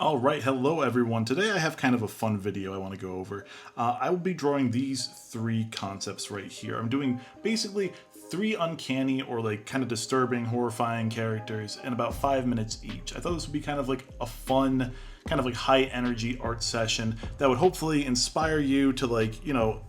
All right, hello everyone. Today I have kind of a fun video I want to go over. I will be drawing these three concepts right here. I'm doing basically three uncanny or like kind of disturbing, horrifying characters in about 5 minutes each. I thought this would be kind of like a fun, kind of like high energy art session that would hopefully inspire you to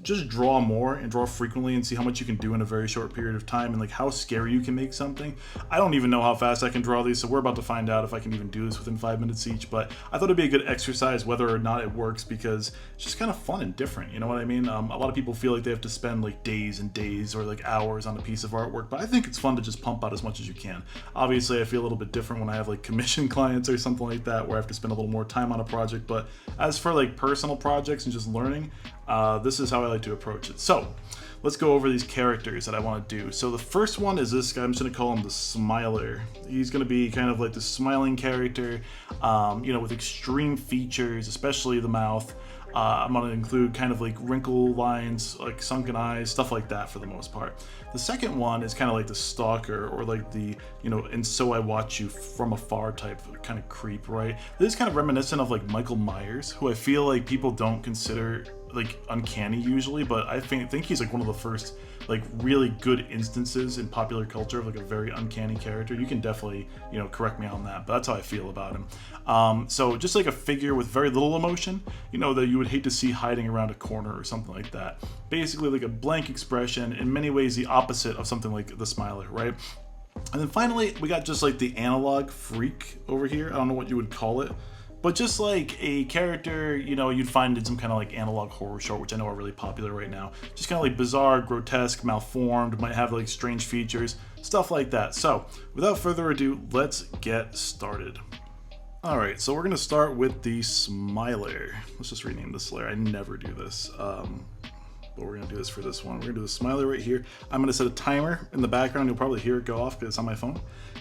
just draw more and draw frequently and see how much you can do in a very short period of time and like how scary you can make something. I don't even know how fast I can draw these, so we're about to find out if I can even do this within 5 minutes each, but I thought it'd be a good exercise whether or not it works because it's just kind of fun and different, you know what I mean? A lot of people feel like they have to spend like days and days or like hours on a piece of artwork, but I think it's fun to just pump out as much as you can. Obviously I feel a little bit different when I have like commission clients or something like that where I have to spend a little more time on a project, but as for like personal projects and just learning, this is how I like to approach it. So let's go over these characters that I want to do. So the first one is this guy. I'm just going to call him the Smiler. He's going to be kind of like the smiling character, with extreme features, especially the mouth. I'm going to include kind of like wrinkle lines, like sunken eyes, stuff like that for the most part. The second one is kind of like the stalker or like the, and so I watch you from afar type kind of creep, right? This is kind of reminiscent of like Michael Myers, who I feel like people don't consider like uncanny usually, but I think he's like one of the first like really good instances in popular culture of like a very uncanny character. You can definitely correct me on that, but that's how I feel about him. So just like a figure with very little emotion, that you would hate to see hiding around a corner or something like that. Basically like a blank expression, in many ways the opposite of something like the Smiler, right? And then finally we got just like the analog freak over here. I don't know what you would call it, but just like a character, you'd find in some kind of like analog horror short, which I know are really popular right now. Just kind of like bizarre, grotesque, malformed, might have like strange features, stuff like that. So without further ado, let's get started. All right, so we're gonna start with the Smiler. Let's just rename this layer. I never do this, but we're gonna do this for this one. We're gonna do the Smiler right here. I'm gonna set a timer in the background. You'll probably hear it go off because it's on my phone,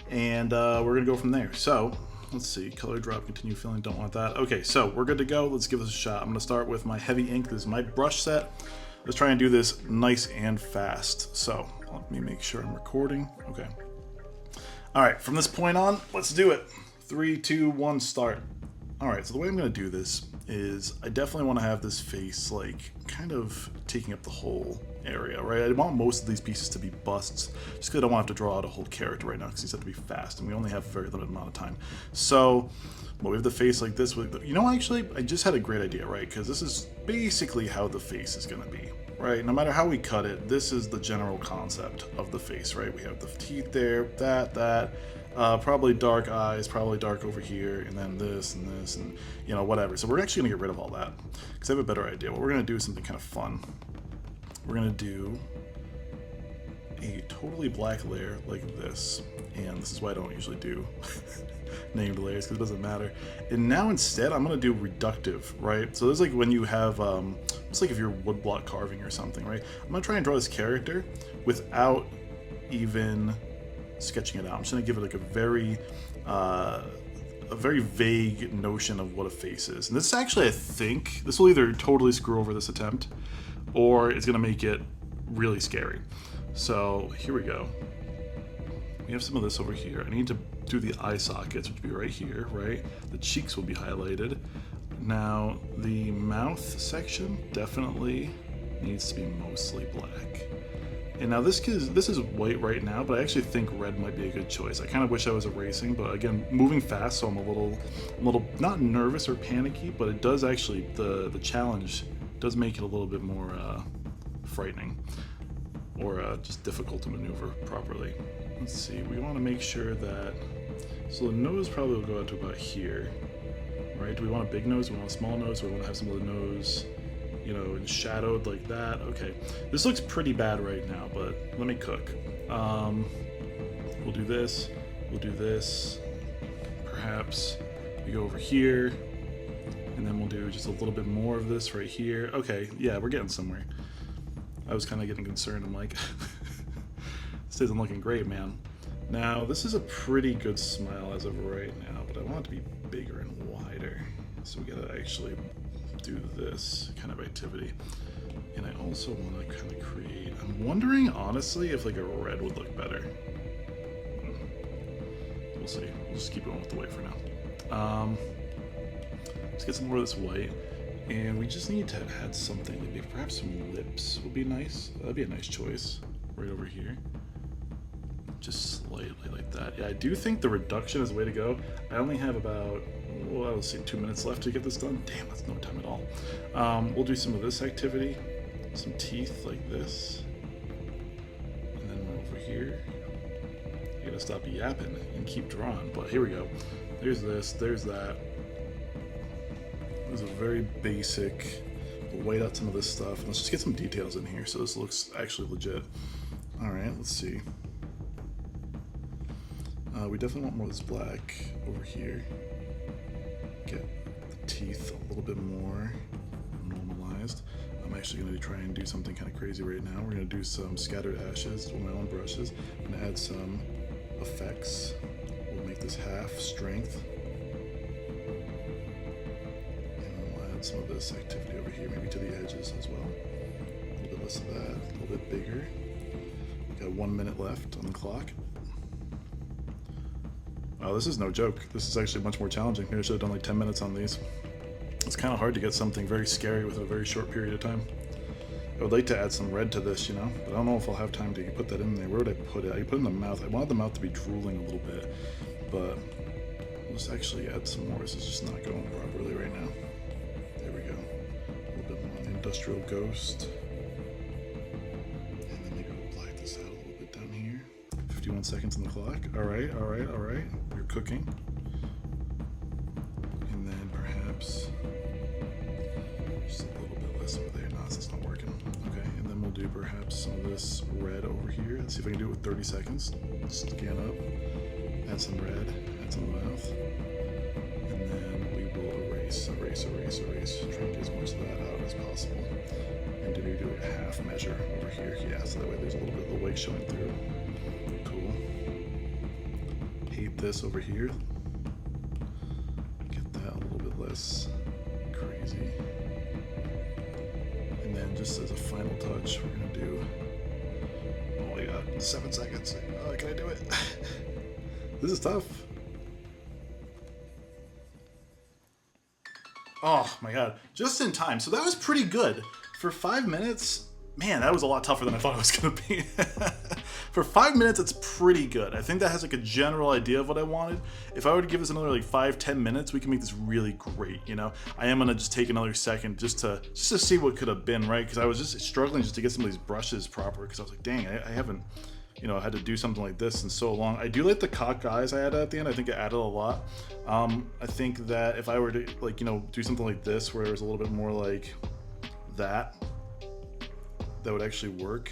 and we're gonna go from there. So let's see, color drop, continue filling, don't want that. Okay, so we're good to go. Let's give this a shot. I'm gonna start with my heavy ink. This is my brush set. Let's try and do this nice and fast. So let me make sure I'm recording. Okay. All right, from this point on, let's do it. 3, 2, 1, start. All right, so the way I'm gonna do this is I definitely wanna have this face like kind of taking up the whole area, right? I want most of these pieces to be busts, just because I don't want to have to draw out a whole character right now because these have to be fast and we only have a very limited amount of time. So, we have the face like this. Actually, I just had a great idea, right? Because this is basically how the face is gonna be, right? No matter how we cut it, this is the general concept of the face, right? We have the teeth there, that, probably dark eyes, probably dark over here, and then this and this and whatever. So we're actually gonna get rid of all that because I have a better idea. What we're gonna do is something kind of fun. We're gonna do a totally black layer like this, and this is why I don't usually do named layers because it doesn't matter. And now instead I'm gonna do reductive, right? So this is like when you have it's like if you're woodblock carving or something, right? I'm gonna try and draw this character without even sketching it out. I'm just gonna give it like a very vague notion of what a face is. And this actually, I think this will either totally screw over this attempt or it's gonna make it really scary. So here we go. We have some of this over here. I need to do the eye sockets, which would be right here, right? The cheeks will be highlighted. Now the mouth section definitely needs to be mostly black. And now this is white right now, but I actually think red might be a good choice. I kind of wish I was erasing, but again, moving fast, so I'm a little not nervous or panicky, but it does actually, the challenge does make it a little bit more frightening or just difficult to maneuver properly. Let's see, we want to make sure that, so the nose probably will go out to about here, right? Do we want a big nose? Do we want a small nose? Do we want to have some of the nose shadowed like that? Okay, this looks pretty bad right now, but let me cook. We'll do this, perhaps we go over here, and then we'll do just a little bit more of this right here. Okay, yeah, we're getting somewhere. I was kind of getting concerned. I'm like, this isn't looking great, man. Now, this is a pretty good smile as of right now, but I want it to be bigger and wider. So we gotta actually do this kind of activity. And I also want to kind of create, I'm wondering honestly if like a red would look better. We'll see. We'll just keep going with the white for now. Let's get some more of this white. And we just need to add something, maybe perhaps some lips would be nice. That'd be a nice choice, right over here. Just slightly like that. Yeah, I do think the reduction is the way to go. I only have about, well, let's say 2 minutes left to get this done. Damn, that's no time at all. We'll do some of this activity, some teeth like this. And then over here, you gotta stop yapping and keep drawing. But here we go. There's this, there's that. There's a very basic, we'll white out some of this stuff. Let's just get some details in here so this looks actually legit. All right, let's see. We definitely want more of this black over here. Get the teeth a little bit more normalized. I'm actually going to try and do something kind of crazy right now. We're going to do some scattered ashes with my own brushes. I'm going to add some effects. We'll make this half strength. And we'll add some of this activity over here, maybe to the edges as well. A little bit less of that, a little bit bigger. We've got 1 minute left on the clock. Oh, this is no joke. This is actually much more challenging. Maybe I should have done like 10 minutes on these. It's kind of hard to get something very scary within a very short period of time. I would like to add some red to this, you know, but I don't know if I'll have time to put that in there. Where would I put it? I put it in the mouth. I wanted the mouth to be drooling a little bit, but let's actually add some more. This is just not going properly right now. There we go. A little bit more on the industrial ghost. And then maybe we'll black this out a little bit down here. 51 seconds on the clock. All right, all right, all right. We're cooking. And then perhaps just a little bit less over there. No, that's not working. Okay, and then we'll do perhaps some of this red over here. Let's see if I can do it with 30 seconds. Scan up, add some red, add some mouth. And then we will erase. Try and get as much of that out as possible. And do we do a half measure over here? Yeah, so that way there's a little bit of the white showing through. Cool. Hate this over here. Get that a little bit less crazy. And then just as a final touch, we're gonna do, oh my god, 7 seconds. Can I do it? This is tough. Oh my god, just in time. So that was pretty good. For 5 minutes, man, that was a lot tougher than I thought it was gonna be. For 5 minutes, it's pretty good. I think that has like a general idea of what I wanted. If I were to give this another like 5-10 minutes, we can make this really great, you know? I am gonna just take another second just to see what could have been, right? Because I was just struggling just to get some of these brushes proper, because I was like, dang, I haven't, you know, had to do something like this in so long. I do like the cocked eyes I added at the end. I think it added a lot. I think that if I were to, like, you know, do something like this where it was a little bit more like that would actually work.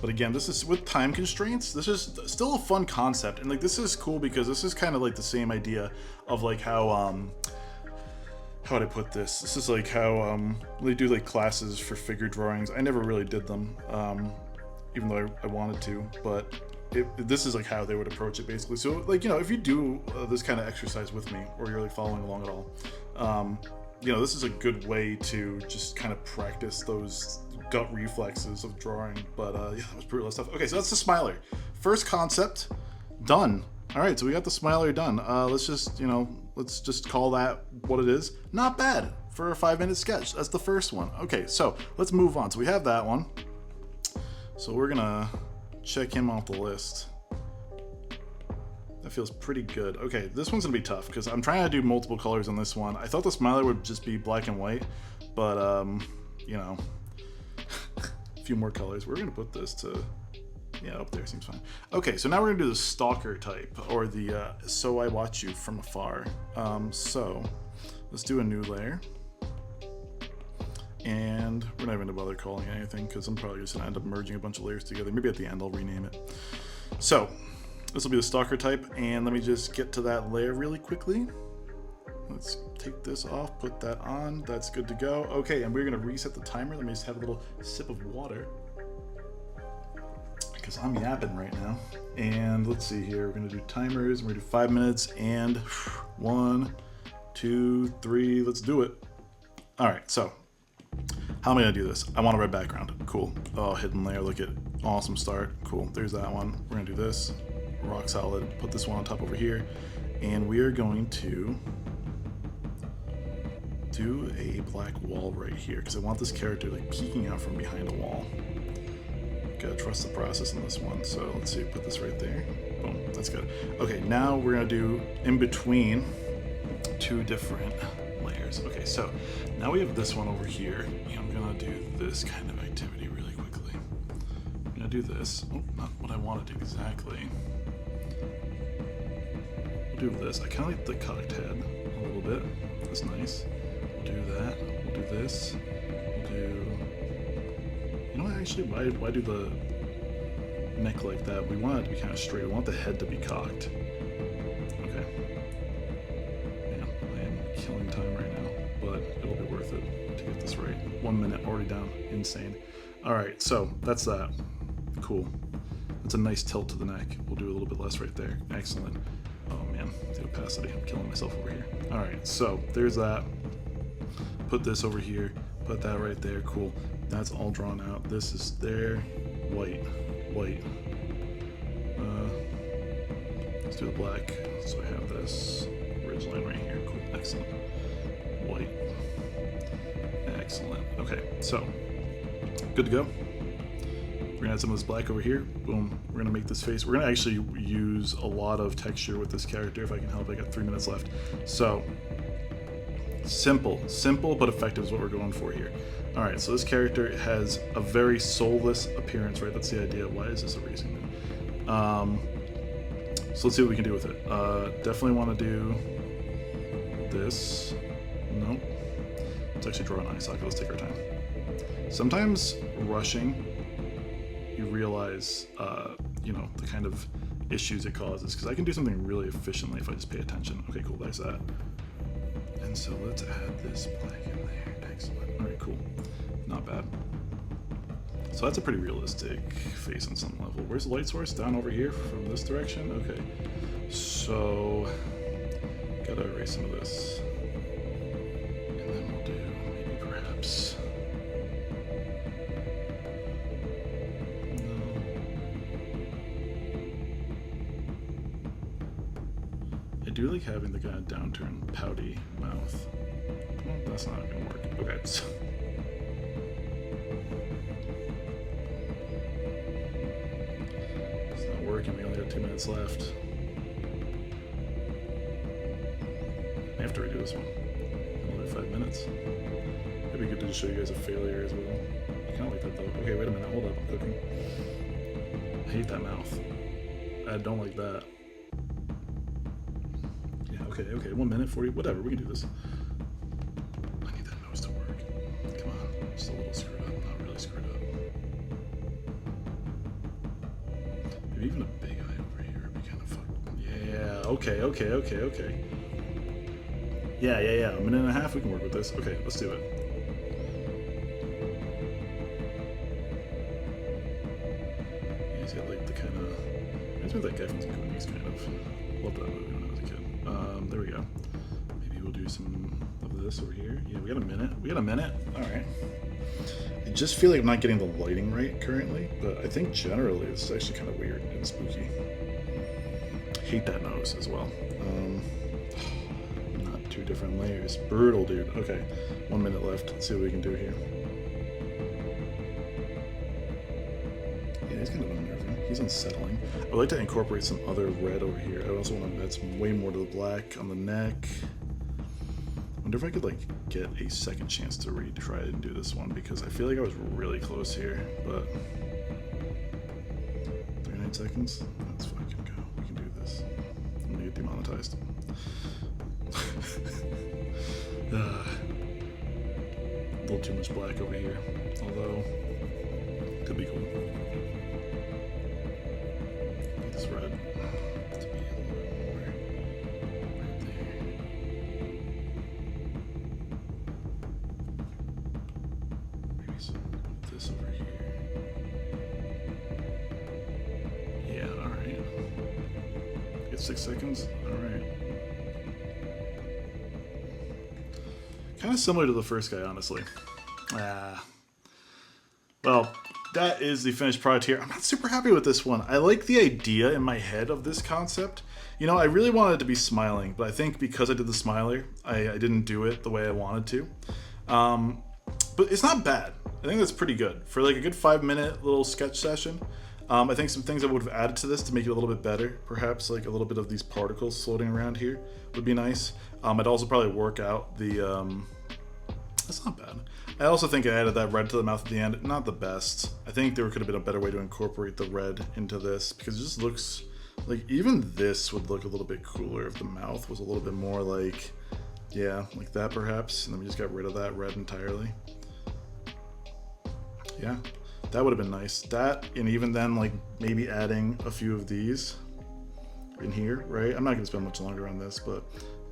But again, this is with time constraints. This is still a fun concept, and like this is cool because this is kind of like the same idea of like how would I put this? This is like how they do like classes for figure drawings. I never really did them, even though I wanted to, but this is like how they would approach it basically. So like, you know, if you do this kind of exercise with me, or you're like following along at all, you know, this is a good way to just kind of practice those gut reflexes of drawing. But yeah, that was pretty lot of stuff. Okay, so that's the smiler. First concept done. All right, so we got the smiler done. Let's just, you know, let's just call that what it is. Not bad for a 5-minute sketch. That's the first one. Okay, so let's move on. So we have that one. So we're gonna check him off the list. That feels pretty good. Okay, this one's gonna be tough because I'm trying to do multiple colors on this one. I thought the smiler would just be black and white, but you know, a few more colors. We're gonna put this to, yeah, up there seems fine. Okay, so now we're gonna do the stalker type, or the so I watch you from afar. So let's do a new layer. And we're not even gonna bother calling it anything because I'm probably just gonna end up merging a bunch of layers together. Maybe at the end I'll rename it. So this will be the stalker type, and let me just get to that layer really quickly. Let's take this off, put that on. That's good to go. Okay, and we're gonna reset the timer. Let me just have a little sip of water because I'm yapping right now. And let's see here. We're gonna do timers. We're gonna do 5 minutes and 1, 2, 3. Let's do it. All right, so how am I gonna do this? I want a red background. Cool. Oh, hidden layer. Look at awesome start. Cool. There's that one. We're gonna do this. Rock solid. Put this one on top over here, and we are going to do a black wall right here because I want this character like peeking out from behind a wall. Gotta trust the process on this one. So let's see, put this right there. Boom, that's good. Okay, now we're gonna do in between two different layers. Okay, so now we have this one over here, and I'm gonna do this kind of activity really quickly. I'm gonna do this. Oh, not what I want to do exactly. We'll do this. I kind of like the cocked head a little bit. That's nice. We'll do that. We'll do this. We'll do... You know what, actually, why do the neck like that? We want it to be kind of straight. We want the head to be cocked. Okay. Man, I am killing time right now, but it'll be worth it to get this right. 1 minute already down. Insane. Alright, so that's that. Cool. That's a nice tilt to the neck. We'll do a little bit less right there. Excellent. Oh man, the opacity. I'm killing myself over here. Alright, so there's that. Put this over here. Put that right there. Cool. That's all drawn out. This is there. White. White. Let's do the black. So I have this ridge line right here. Cool. Excellent. White. Excellent. Okay, so good to go. We're gonna add some of this black over here. Boom. We're gonna make this face. We're gonna actually use a lot of texture with this character if I can help. I got 3 minutes left. So simple but effective is what we're going for here. All right, so this character has a very soulless appearance, right? That's the idea. Why is this erasing them? So let's see what we can do with it. Definitely want to do this. Nope. Let's actually draw an eye socket. Let's take our time. Sometimes rushing, you realize, you know, the kind of issues it causes. Because I can do something really efficiently if I just pay attention. Okay, cool. There's that. And so let's add this black in there. Excellent. All right, cool. Not bad. So that's a pretty realistic face on some level. Where's the light source? Down over here from this direction? Okay. So, gotta erase some of this. And then we'll do maybe perhaps... No. I do like having the kind of downturned, pouty mouth. Well, that's not gonna work. Okay, so... working. We only got 2 minutes left. I have to redo this one. Another 5 minutes. It'd be good to just show you guys a failure as well. I kind of like that though. Okay, wait a minute. Hold up. I'm cooking. I hate that mouth. I don't like that. Yeah, okay. 1 minute, 40, whatever. We can do this. I need that nose to work. Come on. Just a little screwed up. Not really screwed up. Maybe even a big eye over here would be kind of fun. Yeah, okay. Yeah. A minute and a half, we can work with this. Okay, let's do it. Yeah, he's got like the kind of... Reminds me of that guy from Goonies, kind of. Loved that movie when I was a kid. There we go. Maybe we'll do some of this over here. Yeah, we got a minute. Alright. I just feel like I'm not getting the lighting right currently, but I think generally it's actually kind of weird and spooky. Hate that nose as well. Not 2 different layers. Brutal, dude. Okay, 1 minute left. Let's see what we can do here. Yeah, he's kind of unnerving. He's unsettling. I would like to incorporate some other red over here. I also want to add some way more to the black on the neck. Wonder if I could like get a second chance to retry it and do this one because I feel like I was really close here, but 39 seconds? Let's fucking go. We can do this. I'm gonna get demonetized. A little too much black over here, although could be cool. Get this red to be a little bit more right there. Maybe some of this over here. Yeah, alright. Get 6 seconds? Alright. Kind of similar to the first guy, honestly. Well, that is the finished product here. I'm not super happy with this one. I like the idea in my head of this concept. You know, I really wanted it to be smiling, but I think because I did the smiler, I didn't do it the way I wanted to. But it's not bad. I think that's pretty good. For like a good 5-minute little sketch session, I think some things I would have added to this to make it a little bit better. Perhaps like a little bit of these particles floating around here would be nice. I'd also probably work out the... That's not bad. I also think I added that red to the mouth at the end. Not the best. I think there could have been a better way to incorporate the red into this, because it just looks like even this would look a little bit cooler if the mouth was a little bit more like, yeah, like that perhaps. And then we just got rid of that red entirely. Yeah, that would have been nice. That, and even then, like maybe adding a few of these in here, right? I'm not gonna spend much longer on this, but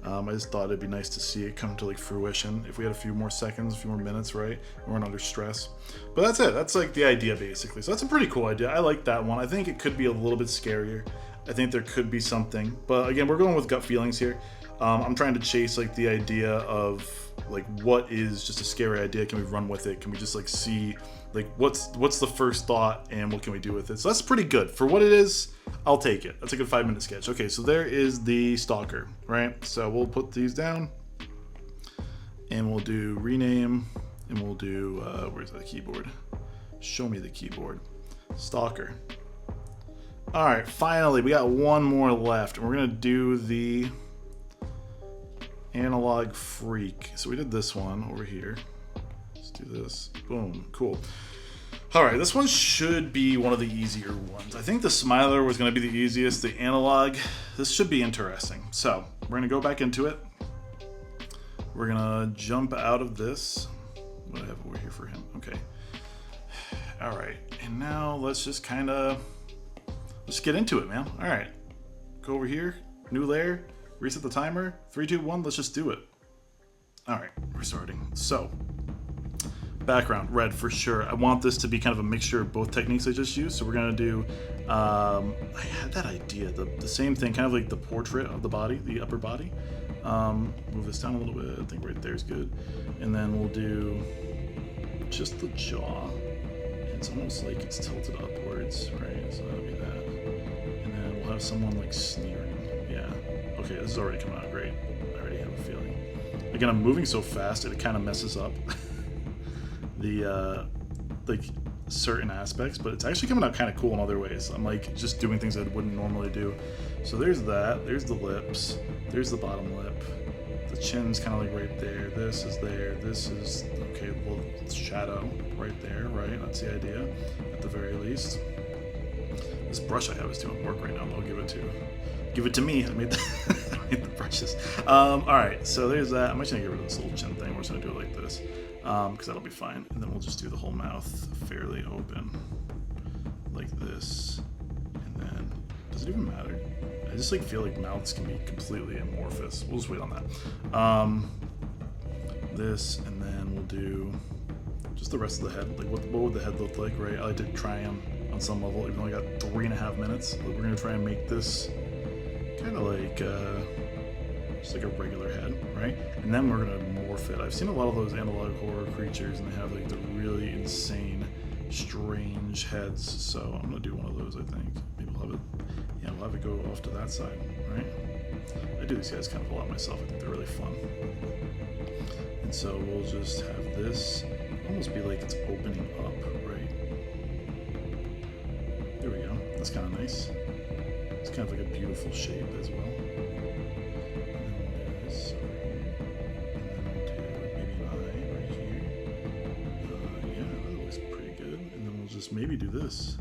I just thought it'd be nice to see it come to like fruition if we had a few more seconds, a few more minutes, right? We weren't under stress. But that's it. That's like the idea basically. So that's a pretty cool idea. I like that one. I think it could be a little bit scarier. I think there could be something. But again, we're going with gut feelings here. I'm trying to chase like the idea of like what is just a scary idea. Can we run with it? Can we just like see like what's the first thought and what can we do with it? So that's pretty good. For what it is, I'll take it. That's a good 5-minute sketch. Okay, so there is the stalker, right? So we'll put these down and we'll do rename and we'll do, where's the keyboard? Show me the keyboard. Stalker. All right, finally, we got one more left and we're gonna do the analog freak. So we did this one over here. Let's do this. Boom, cool. All right, this one should be one of the easier ones. I think the smiler was gonna be the easiest. The analog, this should be interesting. So we're gonna go back into it. We're gonna jump out of this. What do I have over here for him? Okay. All right, and now let's just let's get into it, man. All right, go over here, new layer, reset the timer, 3, 2, 1, let's just do it. All right, we're starting. So, background, red for sure. I want this to be kind of a mixture of both techniques I just used. So we're gonna do, I had that idea, the same thing, kind of like the portrait of the body, the upper body. Move this down a little bit, I think right there is good. And then we'll do just the jaw. It's almost like it's tilted upwards, right? So that'll be that. And then we'll have someone like sneering. Yeah. Okay, this is already coming out great. I already have a feeling. Again, I'm moving so fast it kind of messes up the like certain aspects, but it's actually coming out kind of cool in other ways. I'm like just doing things that I wouldn't normally do. So there's that. There's the lips. There's the bottom lip. The chin's kind of like right there. This is there. This is okay. Well, it's shadow right there, right? That's the idea, at the very least. This brush I have is doing work right now. I'll give it to me. I made the brushes. All right, so there's that. I'm actually gonna get rid of this little chin thing. We're just gonna do it like this, because that'll be fine. And then we'll just do the whole mouth fairly open, like this. And then, does it even matter? I just like feel like mouths can be completely amorphous. We'll just wait on that. This, and then we'll do just the rest of the head. Like what would the head look like, right? I like to try them on some level, even though I got 3.5 minutes. We're gonna try and make this kind of like just like a regular head, right? And then we're gonna morph it. I've seen a lot of those analog horror creatures, and they have like the really insane, strange heads. So I'm gonna do one of those. I think maybe we'll have it. Yeah, we'll have it go off to that side, right? I do these guys kind of a lot myself. I think they're really fun. And so we'll just have this almost be like it's opening up, right? There we go. That's kind of nice. It's kind of like a beautiful shape as well. And then we'll do this over here. And then we'll do maybe an eye right here. Yeah, that looks pretty good. And then we'll just maybe do this.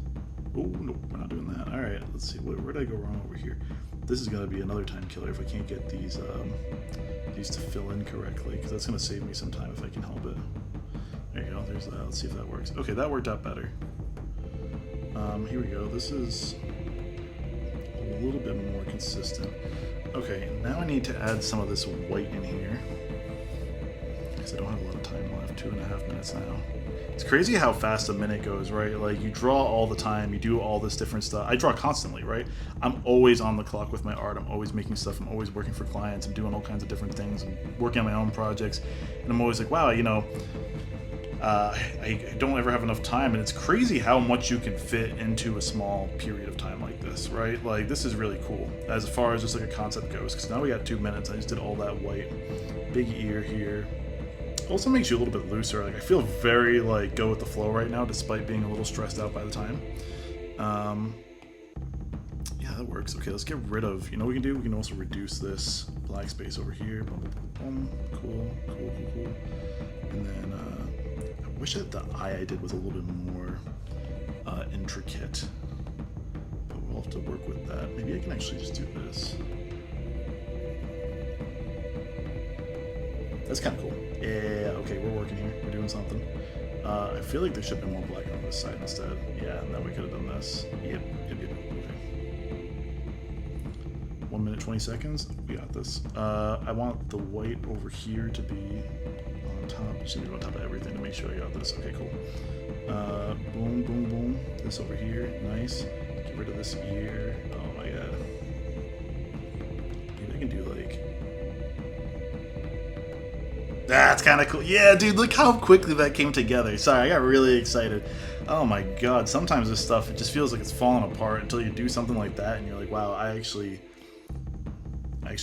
Oh, nope, we're not doing that. All right, let's see. Where did I go wrong over here? This is going to be another time killer if I can't get these to fill in correctly, because that's going to save me some time if I can help it. There you go. There's that. Let's see if that works. Okay, that worked out better. Here we go. This is a little bit more consistent. Okay, now I need to add some of this white in here, because I don't have a lot of time left. 2.5 minutes now. It's crazy how fast a minute goes, right? Like you draw all the time, you do all this different stuff. I draw constantly, right? I'm always on the clock with my art. I'm always making stuff. I'm always working for clients. I'm doing all kinds of different things. I'm working on my own projects. And I'm always like, wow, you know, I don't ever have enough time, and it's crazy how much you can fit into a small period of time like this, right? Like, this is really cool as far as just like a concept goes, because now we got 2 minutes. I just did all that white. Big ear here. Also makes you a little bit looser. Like, I feel very like go with the flow right now, despite being a little stressed out by the time. Yeah, that works. Okay, let's get rid of, you know what we can do? We can also reduce this black space over here. Boom, boom, boom. Cool. And then I wish that the eye I did was a little bit more intricate, but we'll have to work with that. Maybe I can actually just do this. That's kind of cool. Yeah, okay, we're working here. We're doing something. I feel like there should have been more black on this side instead. Yeah, and then we could have done this. Yep. Okay. 1 minute, 20 seconds. We got this. I want the white over here to be on top. It should be on top of everything to make sure I got this. Okay, cool. Boom. This over here. Nice. Get rid of this ear. Oh my god. Maybe I can do like... That's kind of cool. Yeah, dude, look how quickly that came together. Sorry, I got really excited. Oh my god, sometimes this stuff, it just feels like it's falling apart until you do something like that and you're like, wow, I actually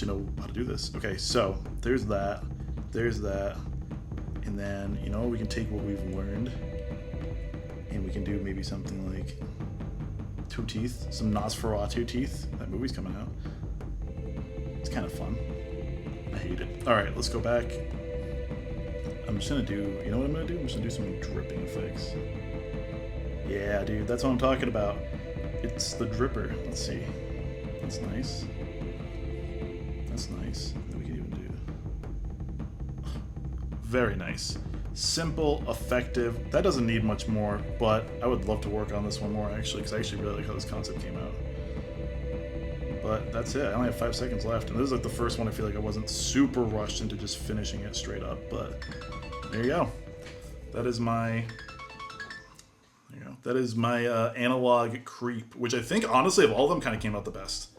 know how to do this. Okay, so there's that, and then, you know, we can take what we've learned and we can do maybe something like 2 teeth, some Nosferatu teeth. That movie's coming out. It's kind of fun. I hate it. All right, let's go back. I'm just gonna do, you know what I'm gonna do? I'm just gonna do some dripping effects. Yeah, dude, that's what I'm talking about. It's the dripper. Let's see. That's nice. Then we can even do... Very nice. Simple, effective. That doesn't need much more, but I would love to work on this one more, actually, because I actually really like how this concept came out. But that's it. I only have 5 seconds left, and this is like the first one I feel like I wasn't super rushed into just finishing it straight up, but there you go. That is my... That is my analog creep, which I think, honestly, of all of them, kind of came out the best.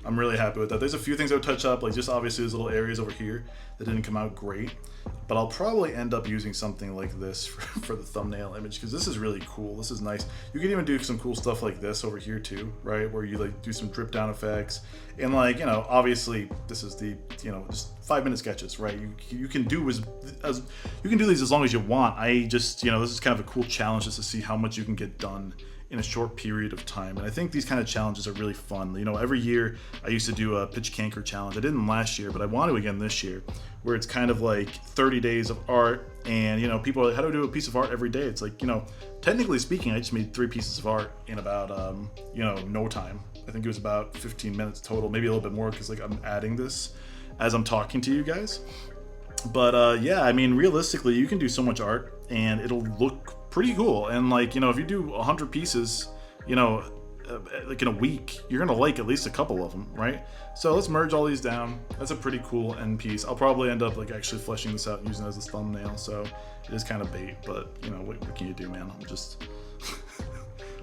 I'm really happy with that. There's a few things I would touch up, like just obviously these little areas over here that didn't come out great, but I'll probably end up using something like this for the thumbnail image, because this is really cool. This is nice. You can even do some cool stuff like this over here too, right? Where you like do some drip down effects, and like, you know, obviously this is the, you know, just 5-minute sketches, right? You can do as you can do these as long as you want. I just, you know, this is kind of a cool challenge just to see how much you can get done in a short period of time. And I think these kind of challenges are really fun. You know, every year I used to do a pitch canker challenge. I didn't last year, but I want to again this year, where it's kind of like 30 days of art. And, you know, people are like, how do I do a piece of art every day? It's like, you know, technically speaking, I just made 3 pieces of art in about, you know, no time. I think it was about 15 minutes total, maybe a little bit more, because like I'm adding this as I'm talking to you guys. But yeah, I mean, realistically, you can do so much art and it'll look pretty cool. And like, you know, if you do 100 pieces, you know, like in a week, you're gonna like at least a couple of them, right? So let's merge all these down. That's a pretty cool end piece. I'll probably end up like actually fleshing this out and using it as a thumbnail, so it is kind of bait, but you know, what can you do, man? I'm just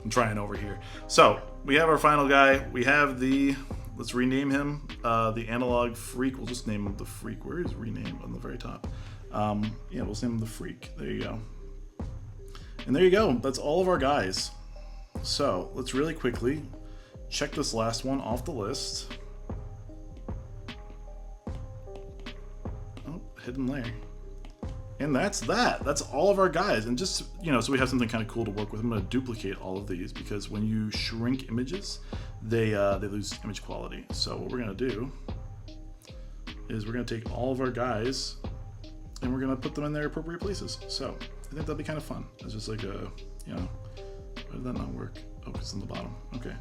I'm trying over here. So we have our final guy. We have the, let's rename him, the analog freak. We'll just name him the freak. Where is rename? On the very top. Yeah, we'll name him the freak. There you go. And there you go. That's all of our guys. So let's really quickly check this last one off the list. Oh, hidden layer. And that's that. That's all of our guys. And just, you know, so we have something kind of cool to work with. I'm going to duplicate all of these, because when you shrink images, they lose image quality. So what we're going to do is we're going to take all of our guys and we're going to put them in their appropriate places. So I think that'd be kind of fun. It's just like a, you know, why did that not work? Oh, it's on the bottom. Okay.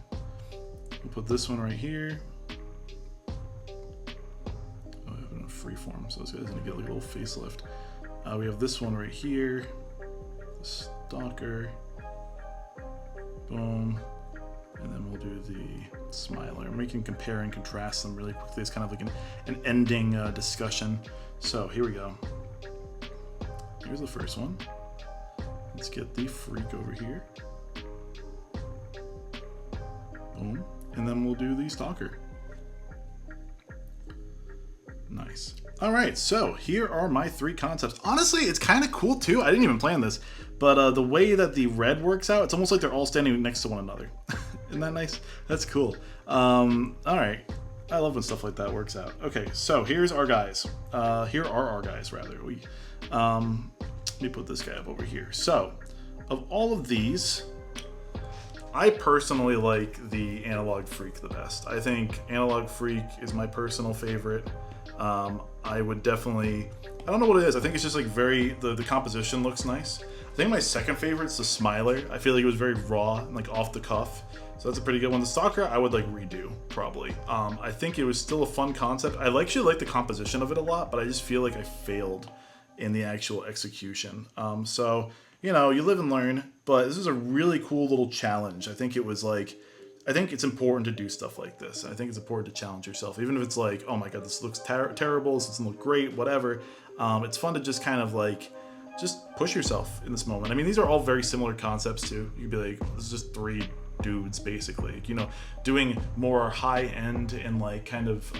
We'll put this one right here. Oh, I have it in freeform, so this guy's gonna get like a little facelift. We have this one right here. The stalker. Boom. And then we'll do the smiler. And we can compare and contrast them really quickly. It's kind of like an ending discussion. So here we go. Here's the first one. Let's get the freak over here. Boom. And then we'll do the stalker. Nice. All right, so here are my 3 concepts. Honestly, it's kind of cool too. I didn't even plan this, but the way that the red works out, it's almost like they're all standing next to one another. Isn't that nice? That's cool. All right, I love when stuff like that works out. Okay, so here's our guys. Here are our guys, rather. Let me put this guy up over here. So, of all of these, I personally like the Analog Freak the best. I think Analog Freak is my personal favorite. I would definitely, I don't know what it is. I think it's just like the composition looks nice. I think my second favorite is the Smiler. I feel like it was very raw and like off the cuff. So that's a pretty good one. The Stalker, I would like redo probably. I think it was still a fun concept. I actually like the composition of it a lot, but I just feel like I failed in the actual execution. So, you know, you live and learn, but this is a really cool little challenge. I think it was like, I think it's important to do stuff like this. I think it's important to challenge yourself, even if it's like, oh my god, this looks terrible, this doesn't look great, whatever. It's fun to just kind of like, just push yourself in this moment. I mean, these are all very similar concepts too. You'd be like, this is just 3 dudes basically, you know, doing more high end and like kind of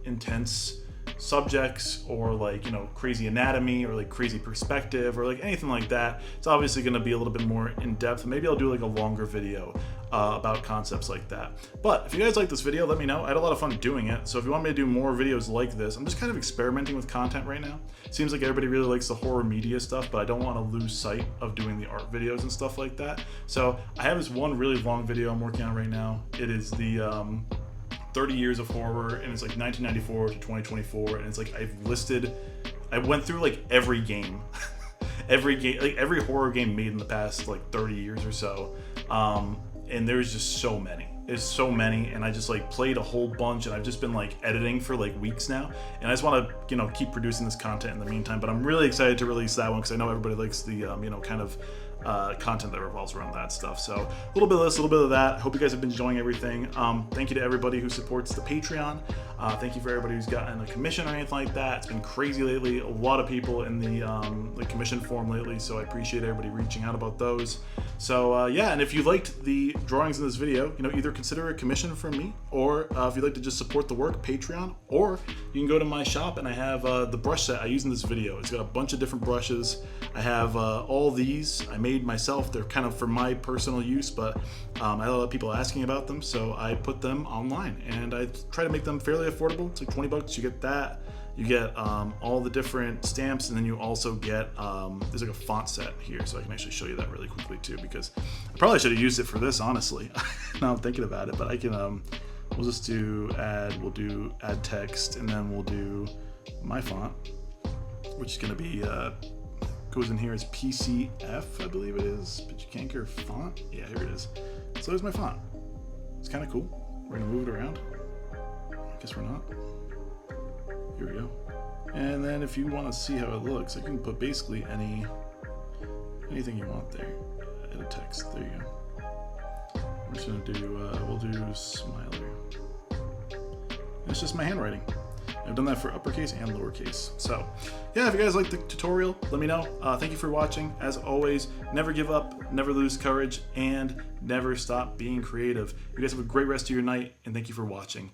intense subjects, or like, you know, crazy anatomy, or like crazy perspective, or like anything like that. It's obviously going to be a little bit more in depth. Maybe I'll do like a longer video about concepts like that. But if you guys like this video, let me know. I had a lot of fun doing it. So if you want me to do more videos like this, I'm just kind of experimenting with content right now. It seems like everybody really likes the horror media stuff, but I don't want to lose sight of doing the art videos and stuff like that. So I have this one really long video I'm working on right now. It is the 30 years of horror, and it's like 1994 to 2024, and it's like I went through like every game like every horror game made in the past like 30 years or so, and there's just so many. There's so many, and I just like played a whole bunch, and I've just been like editing for like weeks now, and I just want to, you know, keep producing this content in the meantime. But I'm really excited to release that one because I know everybody likes the you know, kind of content that revolves around that stuff. So a little bit of this, a little bit of that. I hope you guys have been enjoying everything. Thank you to everybody who supports the Patreon. Thank you for everybody who's gotten a commission or anything like that. It's been crazy lately. A lot of people in the commission form lately, so I appreciate everybody reaching out about those. So yeah, and if you liked the drawings in this video, you know, either consider a commission from me, or if you'd like to just support the work, Patreon, or you can go to my shop, and I have the brush set I use in this video. It's got a bunch of different brushes. I have all these I made myself. They're kind of for my personal use, but I had a lot of people asking about them, so I put them online, and I try to make them fairly affordable. It's like 20 bucks. You get that. You get all the different stamps, and then you also get, there's like a font set here, so I can actually show you that really quickly too, because I probably should have used it for this, honestly. Now I'm thinking about it, but I can, we'll just do we'll do add text, and then we'll do my font, which is going to be, goes in here as PCF, I believe it is, but you can't get font. Yeah, here it is. So there's my font. It's kind of cool. We're going to move it around. I guess we're not. Here we go. And then if you want to see how it looks, you can put basically anything you want there. Edit text. There you go. We're just gonna do we'll do Smiler. It's just my handwriting. I've done that for uppercase and lowercase. So yeah, if you guys like the tutorial, let me know. Thank you for watching. As always, never give up, never lose courage, and never stop being creative. You guys have a great rest of your night, and thank you for watching.